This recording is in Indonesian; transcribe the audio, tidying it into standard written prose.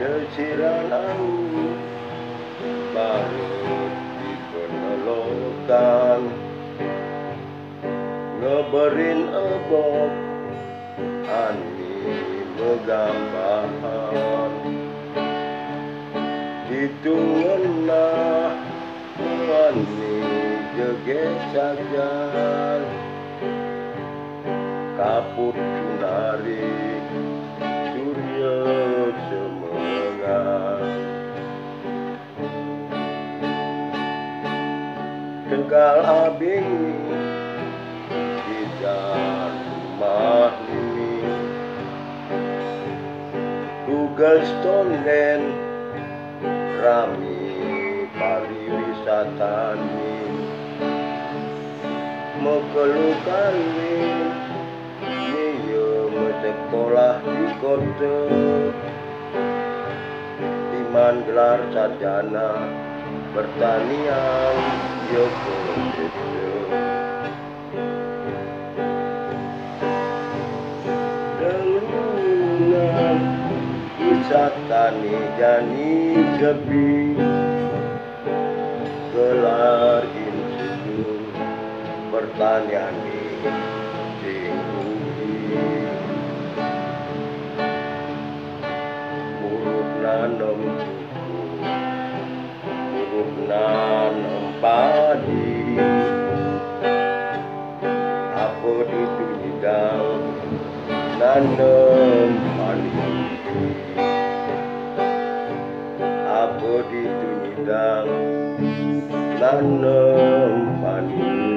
Desiran angin baru di penelokan, ngeberin ebok ani megambahan, hitungan wani jeget sajan, kaput sunari surya semengat, tegal abing di dalam rumah ini, tugas tonden rami pariwisatani, mekelukani niyo sekolah di kota, iman gelar sarjana pertanian Yoko itu. Dengan wisatani jani sepi, gelar institut pertanian tinggi, buruk nanem suku, buruk nanem padi, apa itu hidang nanem padi, apa itu hidang nanem padi.